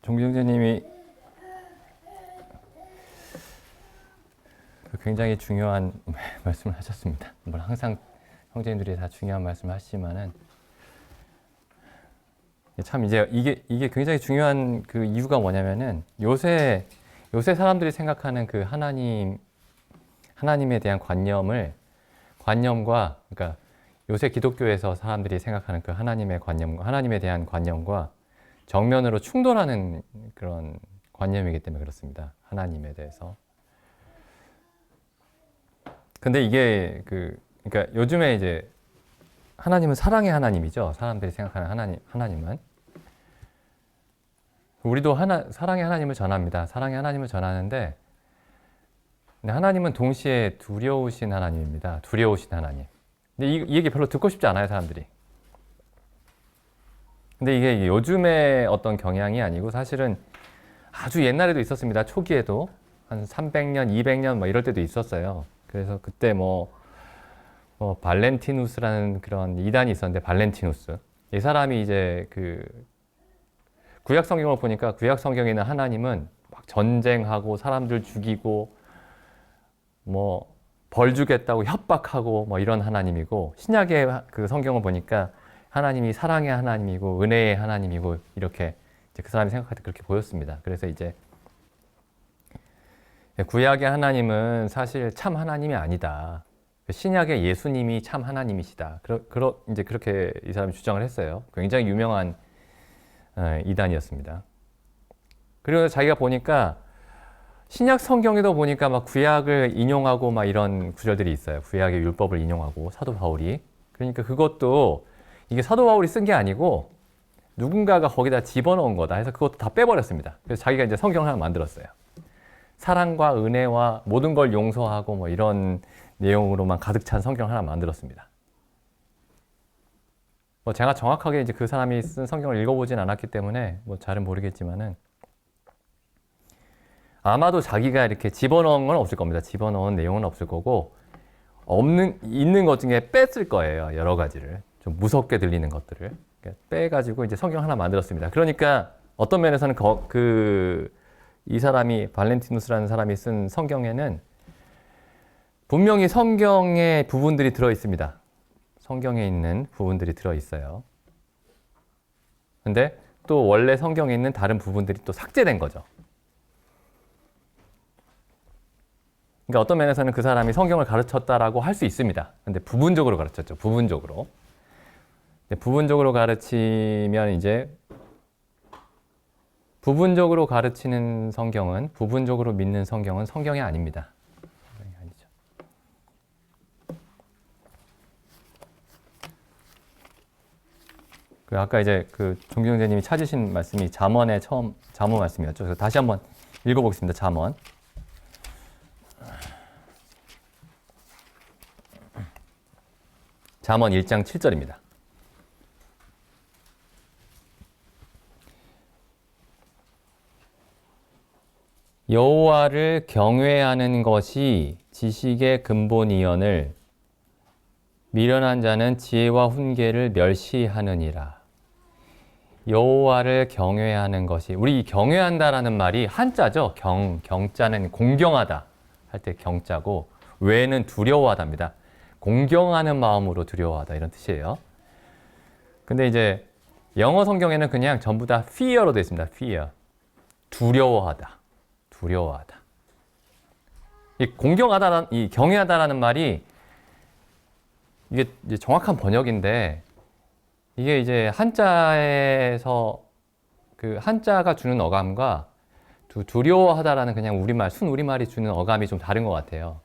종경제님이 굉장히 중요한 말씀을 하셨습니다. 물론 항상 형제님들이 다 중요한 말씀을 하시지만은 참 이제 이게 굉장히 중요한 그 이유가 뭐냐면은 요새 사람들이 생각하는 그 하나님에 대한 관념과 그러니까 요새 기독교에서 사람들이 생각하는 그 하나님의 관념과 하나님에 대한 관념과 정면으로 충돌하는 그런 관념이기 때문에 그렇습니다. 하나님에 대해서. 근데 이게 그러니까 요즘에 이제 하나님은 사랑의 하나님이죠. 사람들이 생각하는 하나님은. 우리도 사랑의 하나님을 전합니다. 사랑의 하나님을 전하는데 하나님은 동시에 두려우신 하나님입니다. 두려우신 하나님. 근데 이 얘기 별로 듣고 싶지 않아요, 사람들이. 근데 이게 요즘의 어떤 경향이 아니고 사실은 아주 옛날에도 있었습니다. 초기에도 한 300년, 200년 뭐 이럴 때도 있었어요. 그래서 그때 발렌티누스라는 그런 이단이 있었는데 발렌티누스. 이 사람이 이제 구약 성경을 보니까 구약 성경에 있는 하나님은 막 전쟁하고 사람들 죽이고 벌 주겠다고 협박하고 이런 하나님이고 신약의 그 성경을 보니까 하나님이 사랑의 하나님이고 은혜의 하나님이고 이렇게 이제 그 사람이 생각할 때 그렇게 보였습니다. 그래서 이제 구약의 하나님은 사실 참 하나님이 아니다. 신약의 예수님이 참 하나님이시다. 이제 그렇게 이 사람이 주장을 했어요. 굉장히 유명한 이단이었습니다. 그리고 자기가 보니까 신약 성경에도 보니까 막 구약을 인용하고 막 이런 구절들이 있어요. 구약의 율법을 인용하고 사도 바울이. 그러니까 그것도 이게 사도 바울이 쓴 게 아니고 누군가가 거기다 집어넣은 거다 해서 그것도 다 빼버렸습니다. 그래서 자기가 이제 성경을 하나 만들었어요. 사랑과 은혜와 모든 걸 용서하고 이런 내용으로만 가득 찬 성경 하나 만들었습니다. 제가 정확하게 이제 그 사람이 쓴 성경을 읽어보진 않았기 때문에 잘은 모르겠지만은 아마도 자기가 이렇게 집어넣은 건 없을 겁니다. 집어넣은 내용은 없을 거고 있는 것 중에 뺐을 거예요. 여러 가지를 좀 무섭게 들리는 것들을 빼가지고 이제 성경 하나 만들었습니다. 그러니까 어떤 면에서는 이 사람이 발렌티누스라는 사람이 쓴 성경에는 분명히 성경의 부분들이 들어 있습니다. 성경에 있는 부분들이 들어 있어요. 근데 또 원래 성경에 있는 다른 부분들이 또 삭제된 거죠. 그러니까 어떤 면에서는 그 사람이 성경을 가르쳤다라고 할 수 있습니다. 근데 부분적으로 가르쳤죠. 부분적으로. 부분적으로 가르치면 이제 부분적으로 가르치는 성경은 부분적으로 믿는 성경은 성경이 아닙니다. 성경이 아니죠. 아까 이제 종경제님이 찾으신 말씀이 잠언 말씀이었죠. 그래서 다시 한번 읽어보겠습니다. 잠언. 잠언 1장 7절입니다. 여호와를 경외하는 것이 지식의 근본이언을 미련한 자는 지혜와 훈계를 멸시하느니라. 여호와를 경외하는 것이 우리 경외한다라는 말이 한자죠. 경자는 공경하다 할 때 경자고 외는 두려워하답니다. 공경하는 마음으로 두려워하다 이런 뜻이에요. 근데 이제 영어 성경에는 그냥 전부 다 fear로 되어 있습니다. fear. 두려워하다. 이 경외하다라는 말이 이게 이제 정확한 번역인데 이게 이제 한자에서 한자가 주는 어감과 두려워하다라는 그냥 순우리말이 주는 어감이 좀 다른 것 같아요.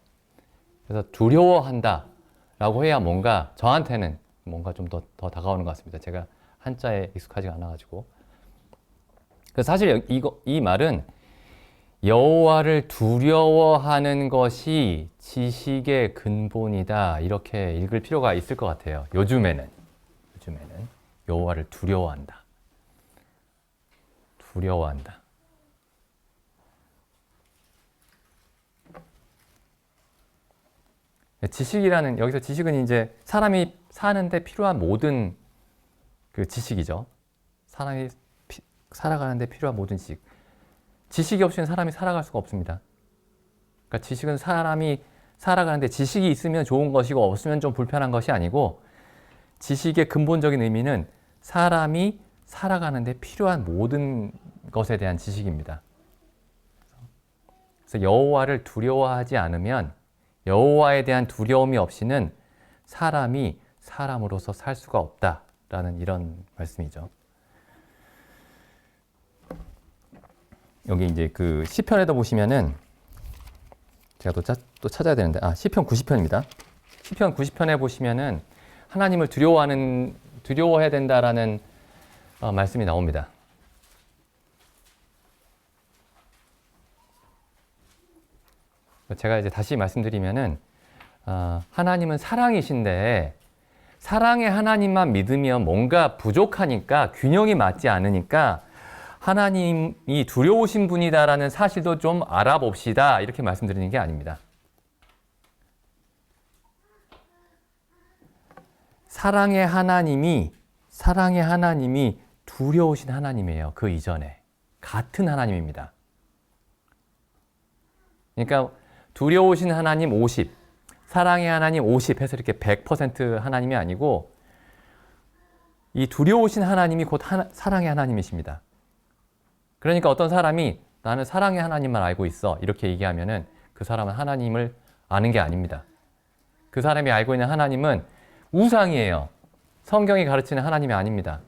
그래서 두려워한다라고 해야 저한테는 뭔가 좀 더 다가오는 것 같습니다. 제가 한자에 익숙하지가 않아가지고. 그래서 사실 이 말은 여호와를 두려워하는 것이 지식의 근본이다. 이렇게 읽을 필요가 있을 것 같아요. 요즘에는 여호와를 두려워한다. 여기서 지식은 이제 사람이 사는데 필요한 모든 그 지식이죠. 사람이 살아가는데 필요한 모든 지식. 지식이 없이는 사람이 살아갈 수가 없습니다. 그러니까 지식은 사람이 살아가는데 지식이 있으면 좋은 것이고 없으면 좀 불편한 것이 아니고 지식의 근본적인 의미는 사람이 살아가는데 필요한 모든 것에 대한 지식입니다. 그래서 여호와를 두려워하지 않으면 여호와에 대한 두려움이 없이는 사람이 사람으로서 살 수가 없다라는 이런 말씀이죠. 여기 이제 그 시편에도 보시면은 제가 또 찾아야 되는데 시편 90편입니다. 시편 90편에 보시면은 하나님을 두려워해야 된다라는 말씀이 나옵니다. 제가 이제 다시 말씀드리면은 하나님은 사랑이신데 사랑의 하나님만 믿으면 뭔가 부족하니까 균형이 맞지 않으니까 하나님이 두려우신 분이다라는 사실도 좀 알아봅시다 이렇게 말씀드리는 게 아닙니다. 사랑의 하나님이 두려우신 하나님이에요. 그 이전에 같은 하나님입니다. 그러니까 두려우신 하나님 50, 사랑의 하나님 50 해서 이렇게 100% 하나님이 아니고 이 두려우신 하나님이 곧 사랑의 하나님이십니다. 그러니까 어떤 사람이 나는 사랑의 하나님만 알고 있어 이렇게 얘기하면은 그 사람은 하나님을 아는 게 아닙니다. 그 사람이 알고 있는 하나님은 우상이에요. 성경이 가르치는 하나님이 아닙니다.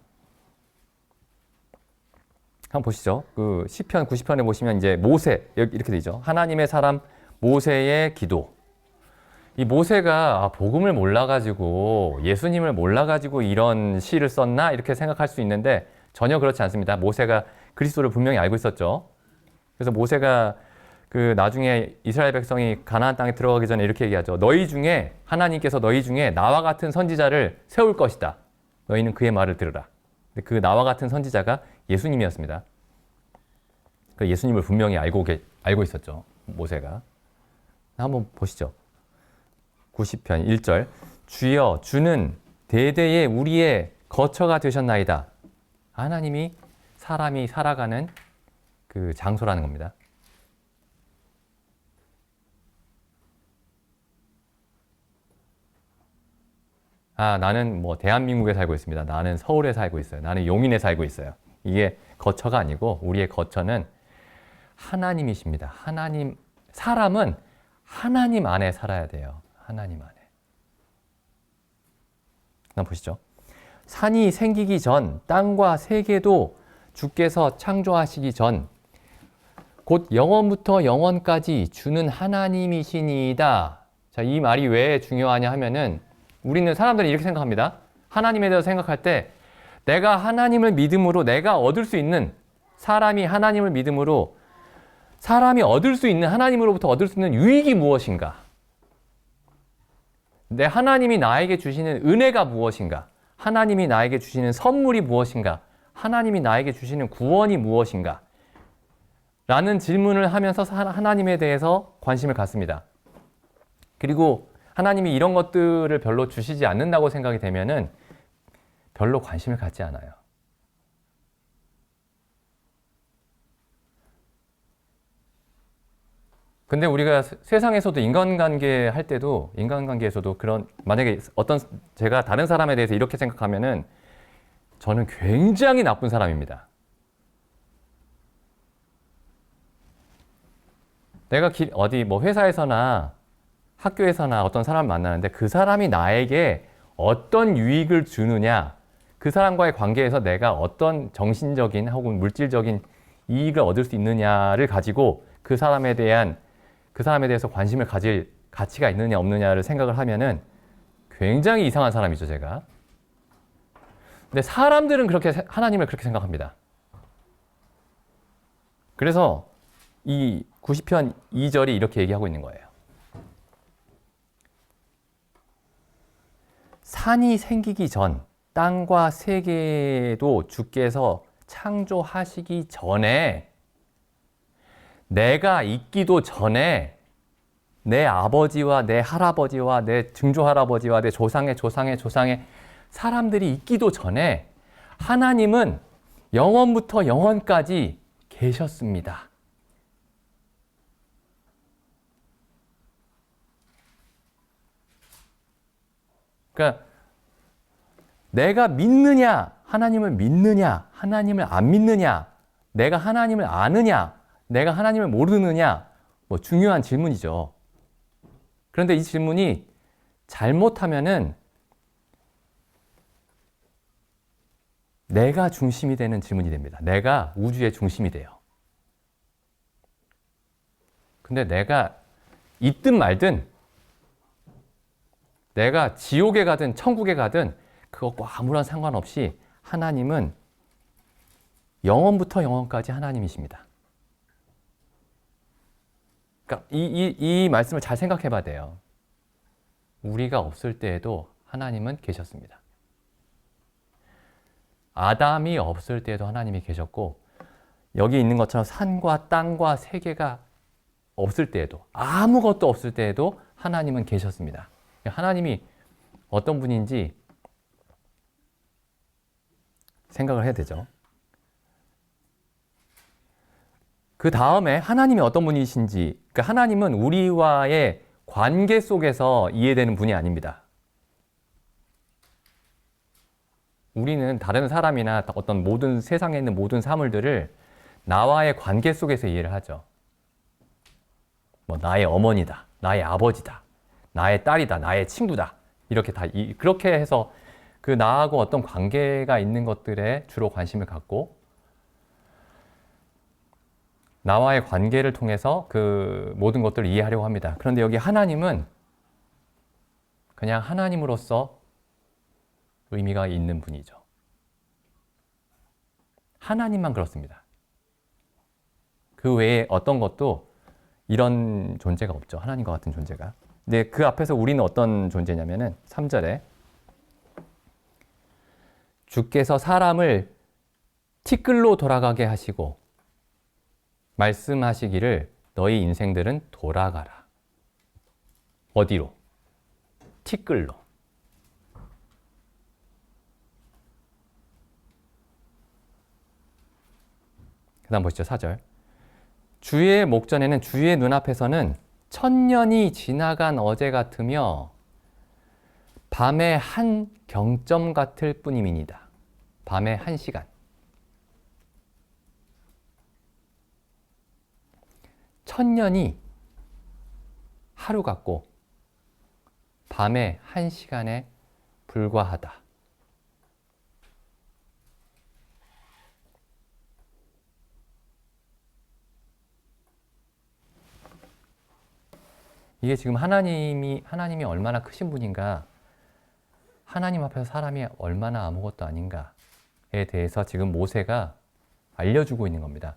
한번 보시죠. 그 시편 90편에 보시면 이제 모세 이렇게 되죠. 하나님의 사람 모세의 기도. 이 모세가 복음을 몰라가지고 예수님을 몰라가지고 이런 시를 썼나 이렇게 생각할 수 있는데 전혀 그렇지 않습니다. 모세가 그리스도를 분명히 알고 있었죠. 그래서 모세가 그 나중에 이스라엘 백성이 가나안 땅에 들어가기 전에 이렇게 얘기하죠. 하나님께서 너희 중에 나와 같은 선지자를 세울 것이다. 너희는 그의 말을 들으라. 근데 그 나와 같은 선지자가 예수님이었습니다. 그 예수님을 분명히 알고 있었죠. 모세가. 한번 보시죠. 90편 1절. 주여 주는 대대에 우리의 거처가 되셨나이다. 하나님이 사람이 살아가는 그 장소라는 겁니다. 나는 뭐 대한민국에 살고 있습니다. 나는 서울에 살고 있어요. 나는 용인에 살고 있어요. 이게 거처가 아니고 우리의 거처는 하나님이십니다. 사람은 하나님 안에 살아야 돼요. 하나님 안에. 한번 보시죠. 산이 생기기 전 땅과 세계도 주께서 창조하시기 전 곧 영원부터 영원까지 주는 하나님이시니이다. 자, 이 말이 왜 중요하냐 하면은 우리는 사람들이 이렇게 생각합니다. 하나님에 대해서 생각할 때 내가 하나님을 믿음으로 내가 얻을 수 있는 사람이 하나님을 믿음으로 사람이 얻을 수 있는 하나님으로부터 얻을 수 있는 유익이 무엇인가? 하나님이 나에게 주시는 은혜가 무엇인가? 하나님이 나에게 주시는 선물이 무엇인가? 하나님이 나에게 주시는 구원이 무엇인가? 라는 질문을 하면서 하나님에 대해서 관심을 갖습니다. 그리고 하나님이 이런 것들을 별로 주시지 않는다고 생각이 되면은 별로 관심을 갖지 않아요. 근데 우리가 세상에서도 인간관계 할 때도 인간관계에서도 만약에 제가 다른 사람에 대해서 이렇게 생각하면은 저는 굉장히 나쁜 사람입니다. 내가 어디 뭐 회사에서나 학교에서나 어떤 사람을 만나는데 그 사람이 나에게 어떤 유익을 주느냐, 그 사람과의 관계에서 내가 어떤 정신적인 혹은 물질적인 이익을 얻을 수 있느냐를 가지고 그 사람에 대해서 관심을 가질 가치가 있느냐 없느냐를 생각을 하면은 굉장히 이상한 사람이죠, 제가. 근데 사람들은 하나님을 그렇게 생각합니다. 그래서 이 90편 2절이 이렇게 얘기하고 있는 거예요. 산이 생기기 전 땅과 세계도 주께서 창조하시기 전에 내가 있기도 전에 내 아버지와 내 할아버지와 내 증조할아버지와 내 조상의 조상의 조상의 사람들이 있기도 전에 하나님은 영원부터 영원까지 계셨습니다. 그러니까 내가 믿느냐, 하나님을 믿느냐, 하나님을 안 믿느냐, 내가 하나님을 아느냐, 내가 하나님을 모르느냐, 뭐 중요한 질문이죠. 그런데 이 질문이 잘못하면은 내가 중심이 되는 질문이 됩니다. 내가 우주의 중심이 돼요. 근데 내가 있든 말든, 내가 지옥에 가든 천국에 가든 그것과 아무런 상관없이 하나님은 영원부터 영원까지 하나님이십니다. 그러니까 이 말씀을 잘 생각해 봐야 돼요. 우리가 없을 때에도 하나님은 계셨습니다. 아담이 없을 때에도 하나님이 계셨고, 여기 있는 것처럼 산과 땅과 세계가 없을 때에도, 아무것도 없을 때에도 하나님은 계셨습니다. 하나님이 어떤 분인지 생각을 해야 되죠. 그 다음에 하나님이 어떤 분이신지, 그러니까 하나님은 우리와의 관계 속에서 이해되는 분이 아닙니다. 우리는 다른 사람이나 어떤 모든 세상에 있는 모든 사물들을 나와의 관계 속에서 이해를 하죠. 뭐 나의 어머니다, 나의 아버지다, 나의 딸이다, 나의 친구다, 이렇게 다 그렇게 해서 그 나하고 어떤 관계가 있는 것들에 주로 관심을 갖고, 나와의 관계를 통해서 그 모든 것들을 이해하려고 합니다. 그런데 여기 하나님은 그냥 하나님으로서 의미가 있는 분이죠. 하나님만 그렇습니다. 그 외에 어떤 것도 이런 존재가 없죠. 하나님과 같은 존재가. 근데 그 앞에서 우리는 어떤 존재냐면은 3절에 주께서 사람을 티끌로 돌아가게 하시고 말씀하시기를 너희 인생들은 돌아가라. 어디로? 티끌로. 그 다음 보시죠. 4절. 주의 목전에는, 주의 눈앞에서는 천년이 지나간 어제 같으며 밤의 한 경점 같을 뿐임이니이다. 밤의 한 시간. 천년이 하루 같고 밤의 한 시간에 불과하다. 이게 지금 하나님이 얼마나 크신 분인가, 하나님 앞에서 사람이 얼마나 아무것도 아닌가에 대해서 지금 모세가 알려주고 있는 겁니다.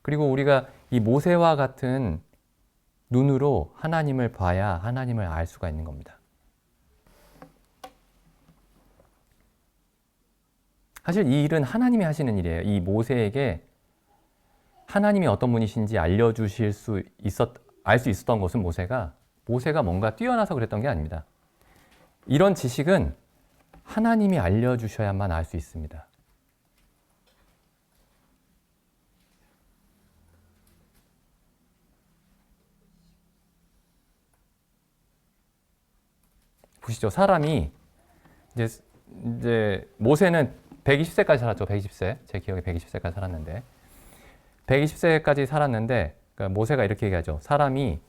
그리고 우리가 이 모세와 같은 눈으로 하나님을 봐야 하나님을 알 수가 있는 겁니다. 사실 이 일은 하나님이 하시는 일이에요. 이 모세에게 하나님이 어떤 분이신지 알 수 있었던 것은 모세가 뭔가 뛰어나서 그랬던 게 아닙니다. 이런 지식은 하나님이 알려주셔야만 알 수 있습니다. 보시죠. 사람이 이제 모세는 120세까지 살았죠. 120세. 제 기억에 120세까지 살았는데 120세까지 살았는데, 그러니까 모세가 이렇게 얘기하죠. 사람이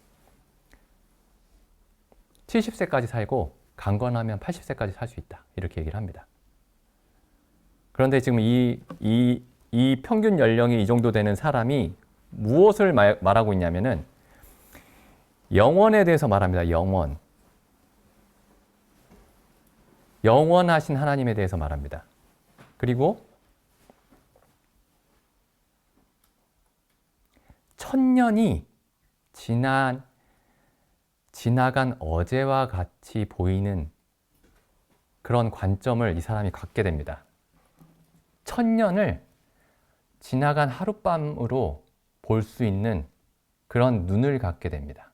70세까지 살고 강건하면 80세까지 살 수 있다. 이렇게 얘기를 합니다. 그런데 지금 이 평균 연령이 이 정도 되는 사람이 무엇을 말하고 있냐면은 영원에 대해서 말합니다. 영원하신 하나님에 대해서 말합니다. 그리고 천년이 지나간 어제와 같이 보이는 그런 관점을 이 사람이 갖게 됩니다. 천년을 지나간 하룻밤으로 볼 수 있는 그런 눈을 갖게 됩니다.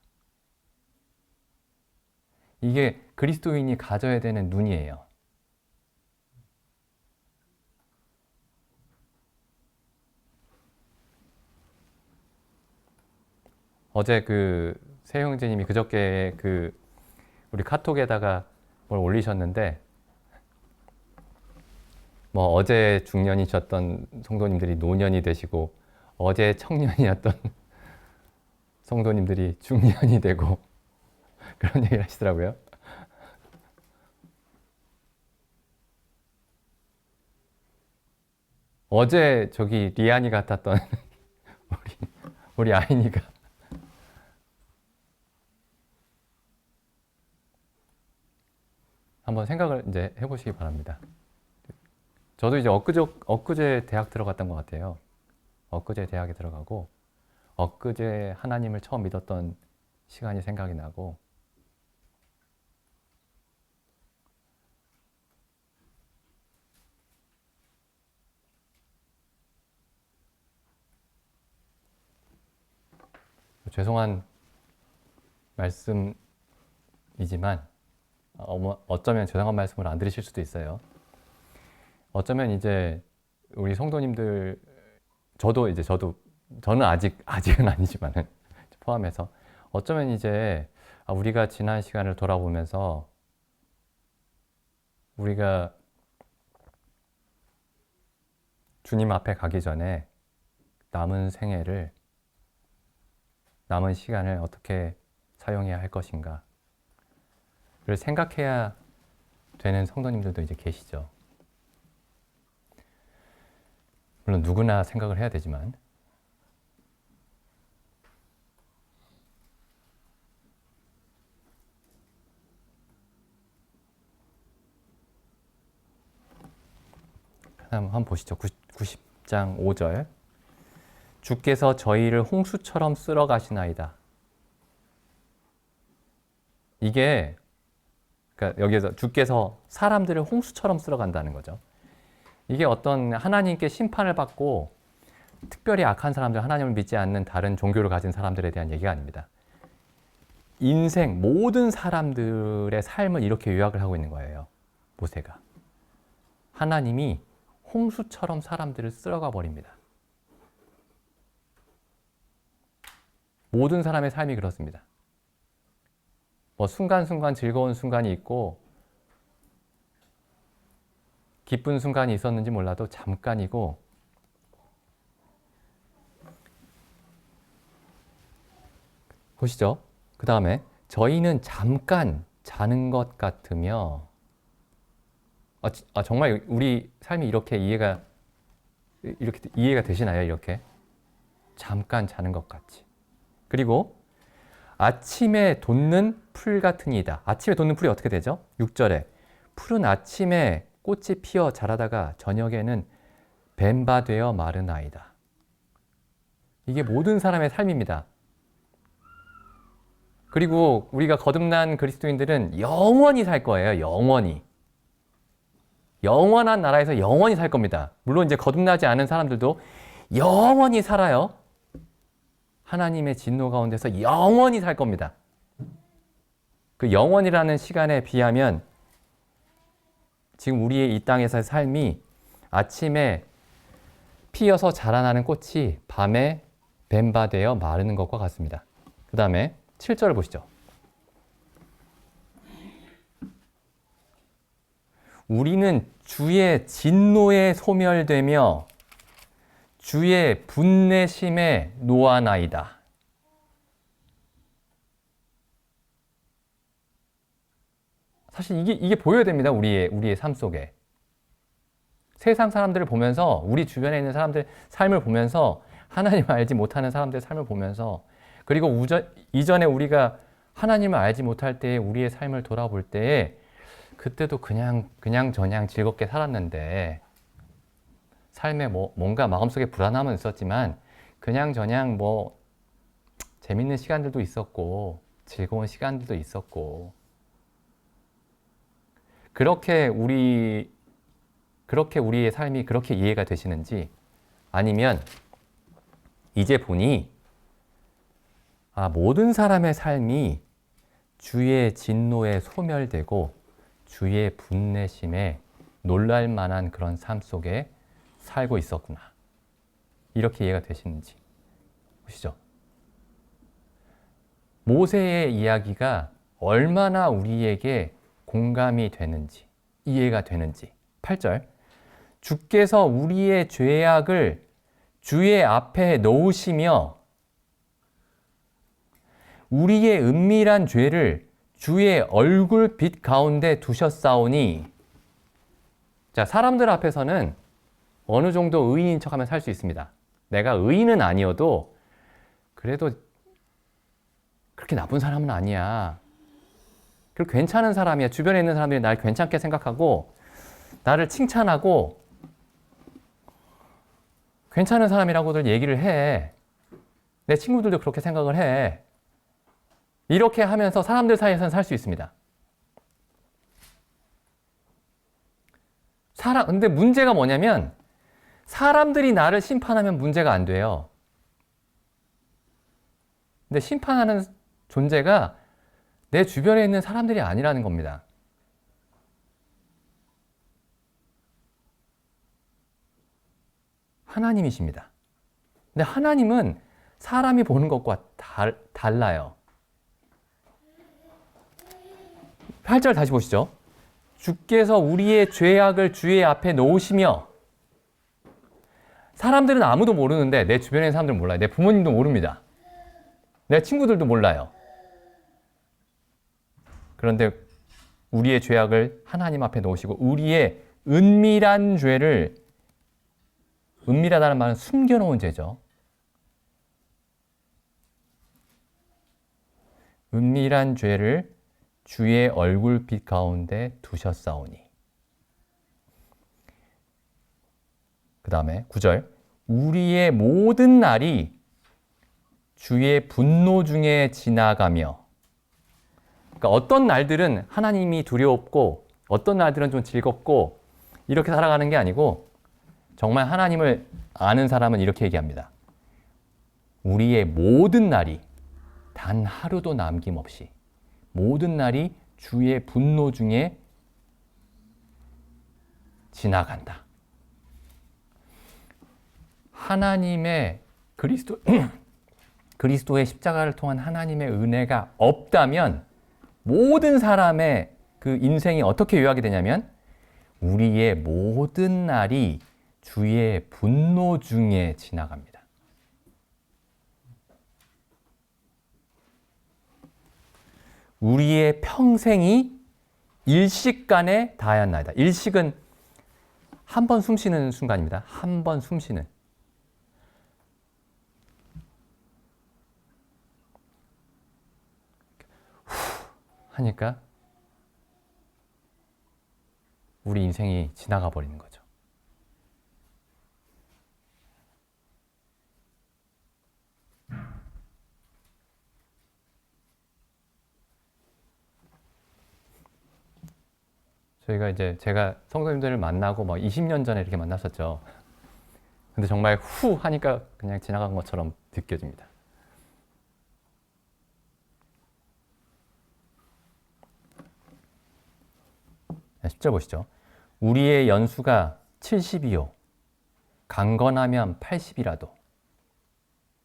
이게 그리스도인이 가져야 되는 눈이에요. 어제 새 형제님이 그저께 우리 카톡에다가 뭘 올리셨는데, 뭐 어제 중년이셨던 성도님들이 노년이 되시고 어제 청년이었던 성도님들이 중년이 되고 그런 얘기를 하시더라고요. 어제 저기 리안이 같았던 우리 아이니가 한번 생각을 이제 해보시기 바랍니다. 저도 이제 엊그제 대학 들어갔던 것 같아요. 엊그제 대학에 들어가고 엊그제 하나님을 처음 믿었던 시간이 생각이 나고, 죄송한 말씀이지만 어쩌면 죄송한 말씀을 안 들으실 수도 있어요. 어쩌면 이제 우리 성도님들, 저는 아직은 아니지만은 포함해서 어쩌면 이제 우리가 지난 시간을 돌아보면서 우리가 주님 앞에 가기 전에 남은 시간을 어떻게 사용해야 할 것인가를 생각해야 되는 성도님들도 이제 계시죠. 물론 누구나 생각을 해야 되지만, 한번 보시죠. 90장 5절. 주께서 저희를 홍수처럼 쓸어 가시나이다. 이게, 그러니까 여기에서 주께서 사람들을 홍수처럼 쓸어 간다는 거죠. 이게 어떤 하나님께 심판을 받고 특별히 악한 사람들, 하나님을 믿지 않는 다른 종교를 가진 사람들에 대한 얘기가 아닙니다. 인생 모든 사람들의 삶을 이렇게 요약을 하고 있는 거예요. 모세가. 하나님이 홍수처럼 사람들을 쓸어가 버립니다. 모든 사람의 삶이 그렇습니다. 뭐 순간순간 즐거운 순간이 있고 기쁜 순간이 있었는지 몰라도 잠깐이고, 보시죠. 그 다음에 저희는 잠깐 자는 것 같으며, 정말 우리 삶이 이렇게 이해가 되시나요? 이렇게 잠깐 자는 것 같이. 그리고 아침에 돋는 풀 같으니이다. 아침에 돋는 풀이 어떻게 되죠? 6절에 풀은 아침에 꽃이 피어 자라다가 저녁에는 뱀바 되어 마르나이다. 이게 모든 사람의 삶입니다. 그리고 우리가 거듭난 그리스도인들은 영원히 살 거예요. 영원히. 영원한 나라에서 영원히 살 겁니다. 물론 이제 거듭나지 않은 사람들도 영원히 살아요. 하나님의 진노 가운데서 영원히 살 겁니다. 그 영원이라는 시간에 비하면 지금 우리의 이 땅에서의 삶이 아침에 피어서 자라나는 꽃이 밤에 뱀바되어 마르는 것과 같습니다. 그 다음에 7절을 보시죠. 우리는 주의 진노에 소멸되며 주의 분내심에 노하나이다. 사실 이게 보여야 됩니다. 우리의 삶 속에. 세상 사람들을 보면서, 우리 주변에 있는 사람들 삶을 보면서, 하나님을 알지 못하는 사람들의 삶을 보면서, 그리고 이전에 우리가 하나님을 알지 못할 때에 우리의 삶을 돌아볼 때에 그때도 그냥 저냥 즐겁게 살았는데, 삶에 뭔가 마음속에 불안함은 있었지만 그냥 저냥 재밌는 시간들도 있었고 즐거운 시간들도 있었고, 그렇게 우리의 삶이 그렇게 이해가 되시는지, 아니면 이제 보니 모든 사람의 삶이 주의 진노에 소멸되고 주의 분내심에 놀랄 만한 그런 삶 속에 살고 있었구나. 이렇게 이해가 되시는지 보시죠. 모세의 이야기가 얼마나 우리에게 공감이 되는지, 이해가 되는지. 8절. 주께서 우리의 죄악을 주의 앞에 놓으시며 우리의 은밀한 죄를 주의 얼굴빛 가운데 두셨사오니. 자, 사람들 앞에서는 어느 정도 의인인 척하면 살 수 있습니다. 내가 의인은 아니어도 그래도 그렇게 나쁜 사람은 아니야. 그리고 괜찮은 사람이야. 주변에 있는 사람들이 날 괜찮게 생각하고 나를 칭찬하고 괜찮은 사람이라고들 얘기를 해. 내 친구들도 그렇게 생각을 해. 이렇게 하면서 사람들 사이에서는 살 수 있습니다. 근데 문제가 뭐냐면 사람들이 나를 심판하면 문제가 안 돼요. 근데 심판하는 존재가 내 주변에 있는 사람들이 아니라는 겁니다. 하나님이십니다. 근데 하나님은 사람이 보는 것과 달라요. 8절 다시 보시죠. 주께서 우리의 죄악을 주의 앞에 놓으시며. 사람들은 아무도 모르는데 내 주변에 있는 사람들은 몰라요. 내 부모님도 모릅니다. 내 친구들도 몰라요. 그런데 우리의 죄악을 하나님 앞에 놓으시고 우리의 은밀한 죄를, 은밀하다는 말은 숨겨놓은 죄죠. 은밀한 죄를 주의 얼굴빛 가운데 두셨사오니. 그 다음에 9절. 우리의 모든 날이 주의 분노 중에 지나가며. 그러니까 어떤 날들은 하나님이 두렵고 어떤 날들은 좀 즐겁고 이렇게 살아가는 게 아니고, 정말 하나님을 아는 사람은 이렇게 얘기합니다. 우리의 모든 날이 단 하루도 남김없이 모든 날이 주의 분노 중에 지나간다. 하나님의 그리스도의 십자가를 통한 하나님의 은혜가 없다면 모든 사람의 그 인생이 어떻게 요약이 되냐면 우리의 모든 날이 주의 분노 중에 지나갑니다. 우리의 평생이 일식간에 다하였나이다. 일식은 한 번 숨 쉬는 순간입니다. 한 번 숨 쉬는. 후 하니까 우리 인생이 지나가 버리는 거죠. 제가 성도님들을 만나고 막 20년 전에 이렇게 만났었죠. 근데 정말 후 하니까 그냥 지나간 것처럼 느껴집니다. 네, 10절 보시죠. 우리의 연수가 70이요. 강건하면 80이라도.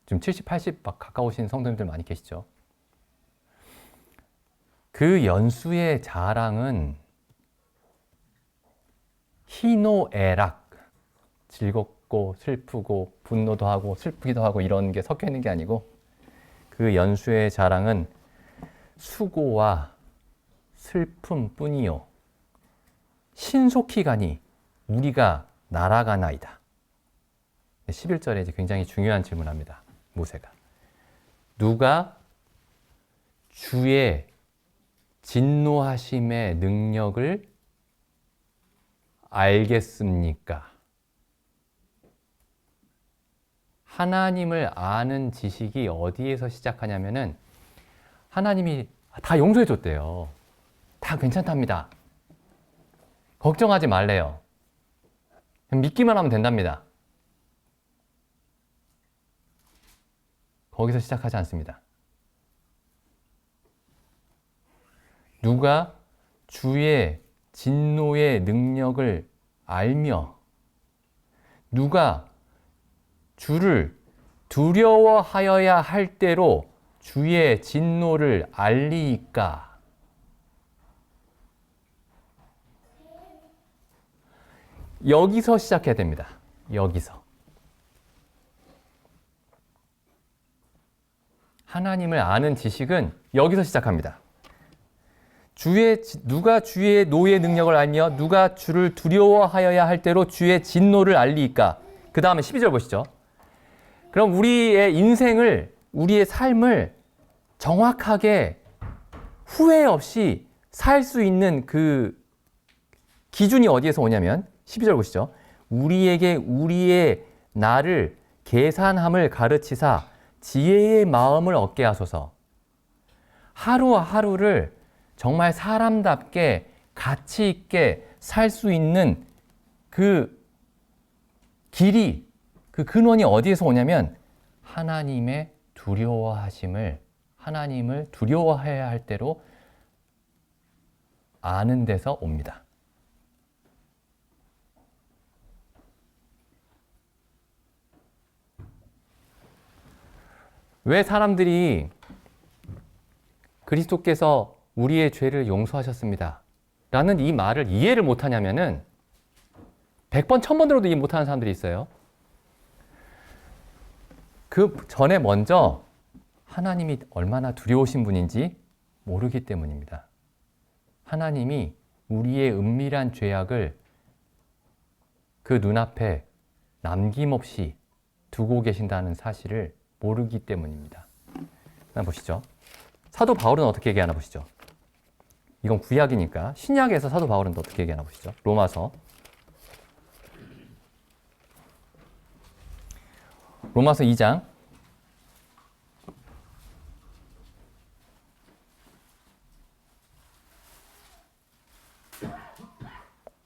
지금 70, 80 막 가까우신 성도님들 많이 계시죠. 그 연수의 자랑은 희노애락, 즐겁고 슬프고 분노도 하고 슬프기도 하고 이런 게 섞여 있는 게 아니고, 그 연수의 자랑은 수고와 슬픔뿐이요 신속히 가니 우리가 날아가나이다. 11절에 이제 굉장히 중요한 질문합니다. 모세가. 누가 주의 진노하심의 능력을 알겠습니까? 하나님을 아는 지식이 어디에서 시작하냐면은 하나님이 다 용서해 줬대요. 다 괜찮답니다. 걱정하지 말래요. 믿기만 하면 된답니다. 거기서 시작하지 않습니다. 누가 주의 진노의 능력을 알며 누가 주를 두려워하여야 할 때로 주의 진노를 알리이까. 여기서 시작해야 됩니다. 여기서. 하나님을 아는 지식은 여기서 시작합니다. 누가 주의 노의 능력을 알며 누가 주를 두려워하여야 할 때로 주의 진노를 알리이까. 그 다음에 12절 보시죠. 그럼 우리의 인생을, 우리의 삶을 정확하게 후회 없이 살 수 있는 그 기준이 어디에서 오냐면 12절 보시죠. 우리에게 우리의 나를 계산함을 가르치사 지혜의 마음을 얻게 하소서. 하루하루를 정말 사람답게 가치 있게 살 수 있는 그 길이, 그 근원이 어디에서 오냐면 하나님의 두려워하심을, 하나님을 두려워해야 할 대로 아는 데서 옵니다. 왜 사람들이 그리스도께서 우리의 죄를 용서하셨습니다 라는 이 말을 이해를 못하냐면은 100번, 1000번 들어도 이해 못하는 사람들이 있어요. 그 전에 먼저 하나님이 얼마나 두려우신 분인지 모르기 때문입니다. 하나님이 우리의 은밀한 죄악을 그 눈앞에 남김없이 두고 계신다는 사실을 모르기 때문입니다. 한번 보시죠. 사도 바울은 어떻게 얘기하나 보시죠. 이건 구약이니까 신약에서 사도 바울은 어떻게 얘기하나 보시죠. 로마서 2장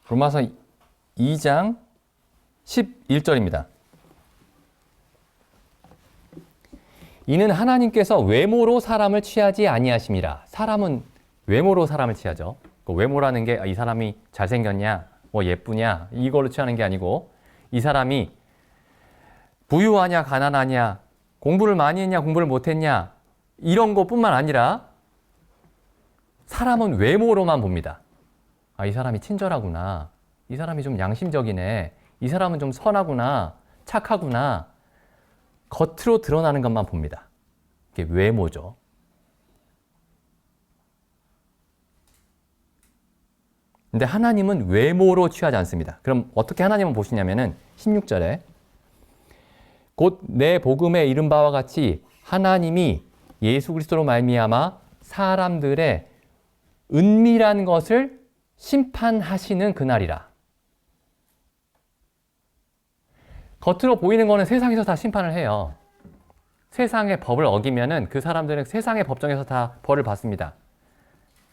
로마서 2장 11절입니다. 이는 하나님께서 외모로 사람을 취하지 아니하심이라. 사람은 외모로 사람을 취하죠. 그 외모라는 게 이 사람이 잘생겼냐, 뭐 예쁘냐 이걸로 취하는 게 아니고 이 사람이 부유하냐 가난하냐, 공부를 많이 했냐 공부를 못했냐 이런 것뿐만 아니라 사람은 외모로만 봅니다. 아, 이 사람이 친절하구나, 이 사람이 좀 양심적이네, 이 사람은 좀 선하구나, 착하구나. 겉으로 드러나는 것만 봅니다. 이게 외모죠. 근데 하나님은 외모로 취하지 않습니다. 그럼 어떻게 하나님은 보시냐면은 16절에 곧 내 복음에 이른 바와 같이 하나님이 예수 그리스도로 말미암아 사람들의 은밀한 것을 심판하시는 그날이라. 겉으로 보이는 거는 세상에서 다 심판을 해요. 세상의 법을 어기면은 그 사람들은 세상의 법정에서 다 벌을 받습니다.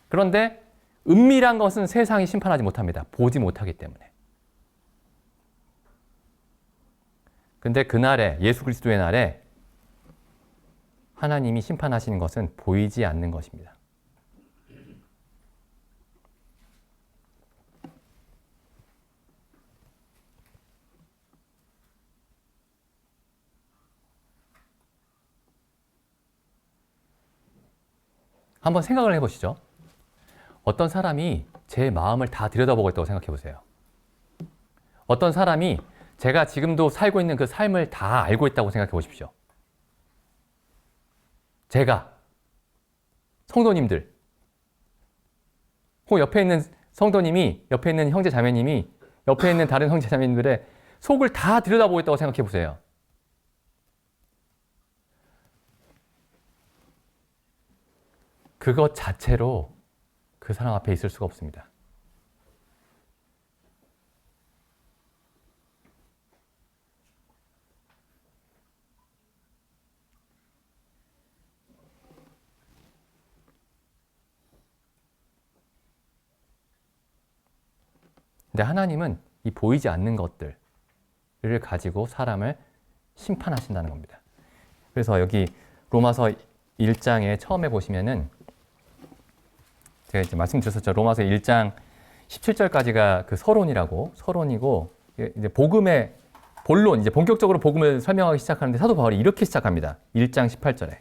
그런데 은밀한 것은 세상이 심판하지 못합니다. 보지 못하기 때문에. 근데 그날에, 예수 그리스도의 날에 하나님이 심판하시는 것은 보이지 않는 것입니다. 한번 생각을 해보시죠. 어떤 사람이 제 마음을 다 들여다보고 있다고 생각해 보세요. 어떤 사람이 제가 지금도 살고 있는 그 삶을 다 알고 있다고 생각해 보십시오. 제가, 성도님들, 혹 옆에 있는 성도님이, 옆에 있는 형제 자매님이, 옆에 있는 다른 형제 자매님들의 속을 다 들여다보고 있다고 생각해 보세요. 그것 자체로 그 사람 앞에 있을 수가 없습니다. 근데 하나님은 이 보이지 않는 것들을 가지고 사람을 심판하신다는 겁니다. 그래서 여기 로마서 1장에 처음에 보시면은 제가 이제 말씀드렸었죠. 로마서 1장 17절까지가 그 서론이고 이제 복음의 본론, 이제 본격적으로 복음을 설명하기 시작하는데 사도 바울이 이렇게 시작합니다. 1장 18절에.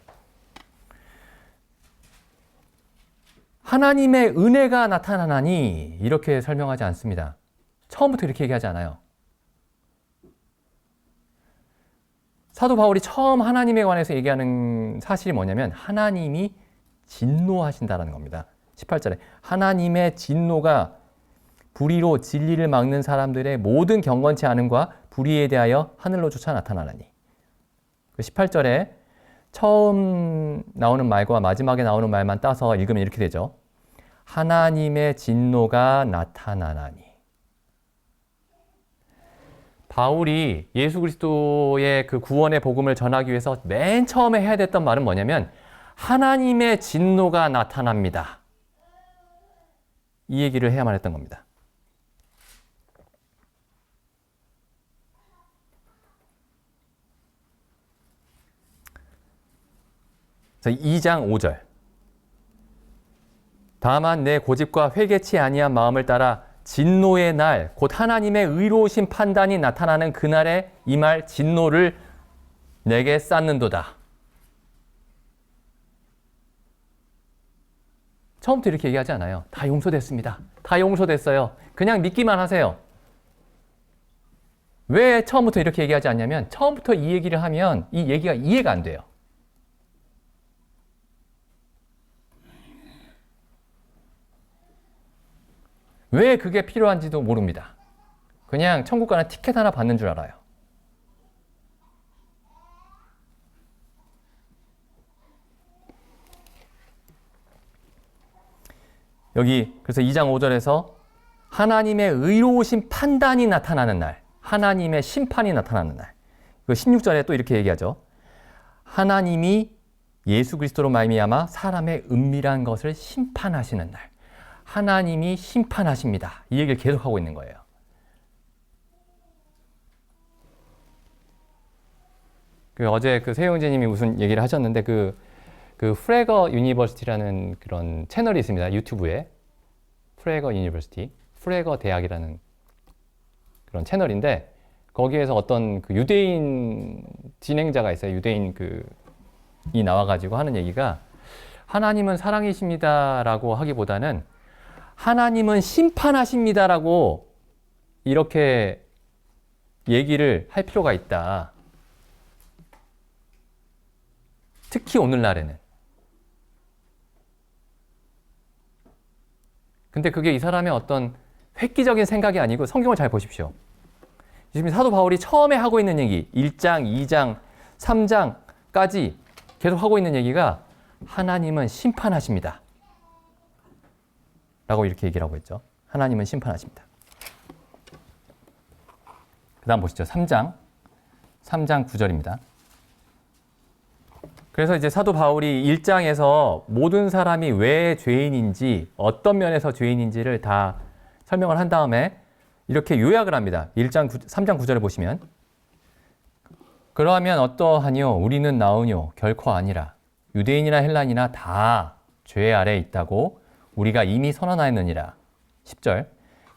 하나님의 은혜가 나타나나니 이렇게 설명하지 않습니다. 처음부터 이렇게 얘기하지 않아요. 사도 바울이 처음 하나님에 관해서 얘기하는 사실이 뭐냐면 하나님이 진노하신다라는 겁니다. 18절에 하나님의 진노가 불의로 진리를 막는 사람들의 모든 경건치 않음과 불의에 대하여 하늘로조차 나타나나니. 18절에 처음 나오는 말과 마지막에 나오는 말만 따서 읽으면 이렇게 되죠. 하나님의 진노가 나타나나니. 바울이 예수 그리스도의 그 구원의 복음을 전하기 위해서 맨 처음에 해야 됐던 말은 뭐냐면 하나님의 진노가 나타납니다. 이 얘기를 해야만 했던 겁니다. 자, 2장 5절. 다만 내 고집과 회개치 아니한 마음을 따라 진노의 날, 곧 하나님의 의로우신 판단이 나타나는 그날에 임할 진노를 내게 쌓는도다. 처음부터 이렇게 얘기하지 않아요. 다 용서됐습니다. 다 용서됐어요. 그냥 믿기만 하세요. 왜 처음부터 이렇게 얘기하지 않냐면 처음부터 이 얘기를 하면 이 얘기가 이해가 안 돼요. 왜 그게 필요한지도 모릅니다. 그냥 천국 가는 티켓 하나 받는 줄 알아요. 여기 그래서 2장 5절에서 하나님의 의로우신 판단이 나타나는 날, 하나님의 심판이 나타나는 날. 16절에 또 이렇게 얘기하죠. 하나님이 예수 그리스도로 말미암아 사람의 은밀한 것을 심판하시는 날. 하나님이 심판하십니다. 이 얘기를 계속하고 있는 거예요. 어제 세용재님이 무슨 얘기를 하셨는데 그 프레거 유니버시티라는 그런 채널이 있습니다. 유튜브에 프레거 유니버시티, 프레거 대학이라는 그런 채널인데 거기에서 어떤 그 유대인 진행자가 있어요. 유대인 이 나와가지고 하는 얘기가 하나님은 사랑이십니다라고 하기보다는 하나님은 심판하십니다라고 이렇게 얘기를 할 필요가 있다. 특히 오늘날에는. 근데 그게 이 사람의 어떤 획기적인 생각이 아니고 성경을 잘 보십시오. 지금 사도 바울이 처음에 하고 있는 얘기, 1장, 2장, 3장까지 계속 하고 있는 얘기가 하나님은 심판하십니다. 라고 이렇게 얘기를 하고 있죠. 하나님은 심판하십니다. 그 다음 보시죠. 3장 9절입니다. 그래서 이제 사도 바울이 1장에서 모든 사람이 왜 죄인인지, 어떤 면에서 죄인인지를 다 설명을 한 다음에 이렇게 요약을 합니다. 3장 9절에 보시면 그러하면 어떠하뇨? 우리는 나으뇨? 결코 아니라 유대인이나 헬라인이나 다 죄 아래에 있다고 우리가 이미 선언하였느니라. 10절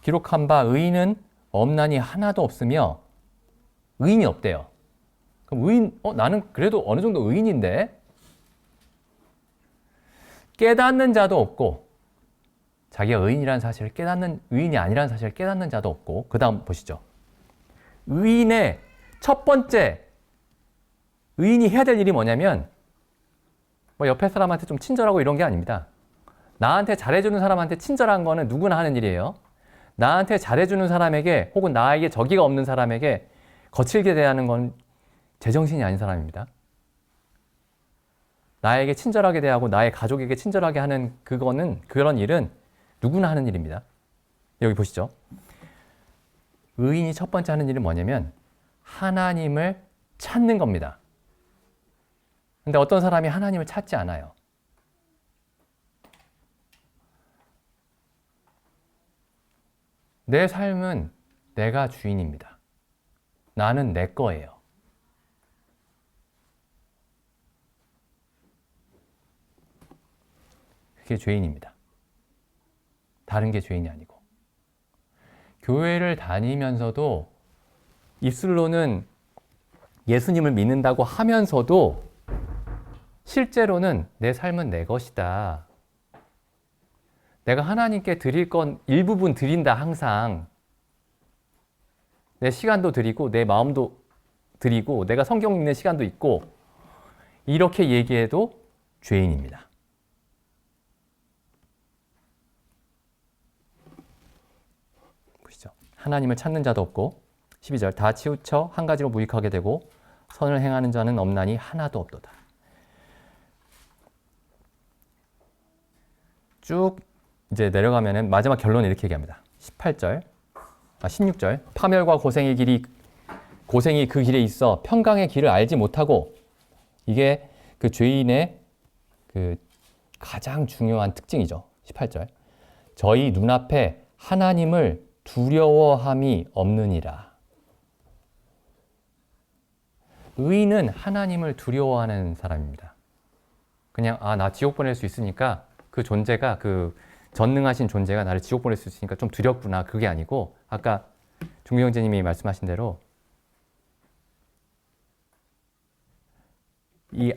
기록한 바 의인은 없나니 하나도 없으며 의인이 없대요. 그럼 의인, 나는 그래도 어느 정도 의인인데 깨닫는 자도 없고 자기가 의인이라는 사실을 의인이 아니라는 사실을 깨닫는 자도 없고 그 다음 보시죠. 의인의 첫 번째 의인이 해야 될 일이 뭐냐면 옆에 사람한테 좀 친절하고 이런 게 아닙니다. 나한테 잘해주는 사람한테 친절한 거는 누구나 하는 일이에요. 나한테 잘해주는 사람에게 혹은 나에게 적의가 없는 사람에게 거칠게 대하는 건 제정신이 아닌 사람입니다. 나에게 친절하게 대하고 나의 가족에게 친절하게 하는 그런 일은 누구나 하는 일입니다. 여기 보시죠. 의인이 첫 번째 하는 일은 뭐냐면 하나님을 찾는 겁니다. 근데 어떤 사람이 하나님을 찾지 않아요. 내 삶은 내가 주인입니다. 나는 내 거예요. 그게 죄인입니다. 다른 게 죄인이 아니고. 교회를 다니면서도 입술로는 예수님을 믿는다고 하면서도 실제로는 내 삶은 내 것이다. 내가 하나님께 드릴 건 일부분 드린다 항상. 내 시간도 드리고 내 마음도 드리고 내가 성경 읽는 시간도 있고 이렇게 얘기해도 죄인입니다. 보시죠. 하나님을 찾는 자도 없고 12절 다 치우쳐 한 가지로 무익하게 되고 선을 행하는 자는 없나니 하나도 없도다. 쭉 이제 내려가면은 마지막 결론을 이렇게 얘기합니다. 16절 파멸과 고생이 그 길에 있어 평강의 길을 알지 못하고 이게 그 죄인의 그 가장 중요한 특징이죠. 18절 저희 눈앞에 하나님을 두려워함이 없느니라. 의인은 하나님을 두려워하는 사람입니다. 그냥 나 지옥 보낼 수 있으니까 그 존재가 그 전능하신 존재가 나를 지옥 보낼 수 있으니까 좀 두렵구나. 그게 아니고 아까 종규 형제님이 말씀하신 대로 이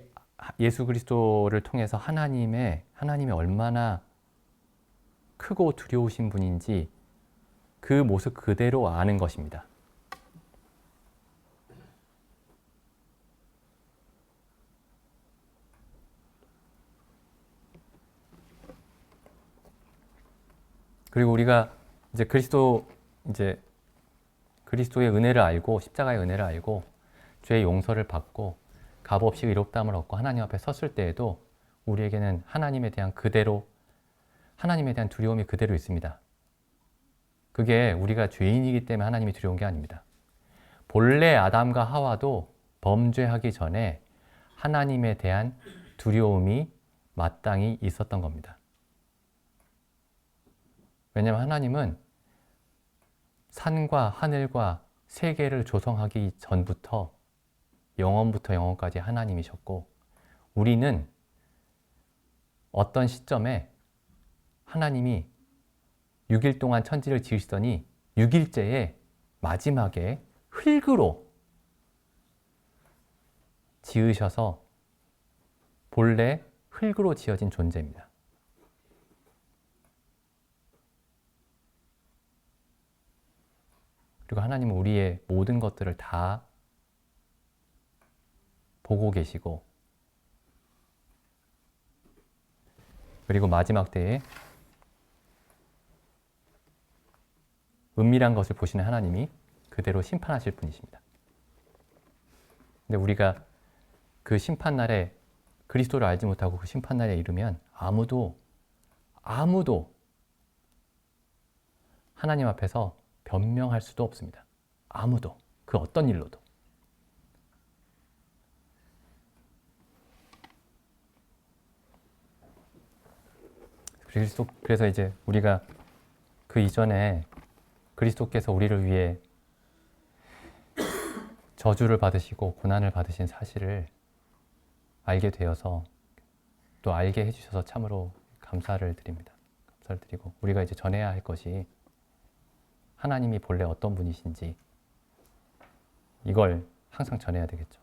예수 그리스도를 통해서 하나님이 얼마나 크고 두려우신 분인지 그 모습 그대로 아는 것입니다. 그리고 우리가 이제 그리스도의 은혜를 알고 십자가의 은혜를 알고 죄의 용서를 받고 값없이 의롭다함을 얻고 하나님 앞에 섰을 때에도 우리에게는 하나님에 대한 두려움이 그대로 있습니다. 그게 우리가 죄인이기 때문에 하나님이 두려운 게 아닙니다. 본래 아담과 하와도 범죄하기 전에 하나님에 대한 두려움이 마땅히 있었던 겁니다. 왜냐하면 하나님은 산과 하늘과 세계를 조성하기 전부터 영원부터 영원까지 하나님이셨고 우리는 어떤 시점에 하나님이 6일 동안 천지를 지으시더니 6일째에 마지막에 흙으로 지으셔서 본래 흙으로 지어진 존재입니다. 그리고 하나님은 우리의 모든 것들을 다 보고 계시고 그리고 마지막 때에 은밀한 것을 보시는 하나님이 그대로 심판하실 분이십니다. 근데 우리가 그 심판날에 그리스도를 알지 못하고 그 심판날에 이르면 아무도 하나님 앞에서 변명할 수도 없습니다. 아무도. 그 어떤 일로도. 그래서 이제 우리가 그 이전에 그리스도께서 우리를 위해 저주를 받으시고 고난을 받으신 사실을 알게 되어서 또 알게 해주셔서 참으로 감사를 드립니다. 감사를 드리고 우리가 이제 전해야 할 것이 하나님이 본래 어떤 분이신지 이걸 항상 전해야 되겠죠.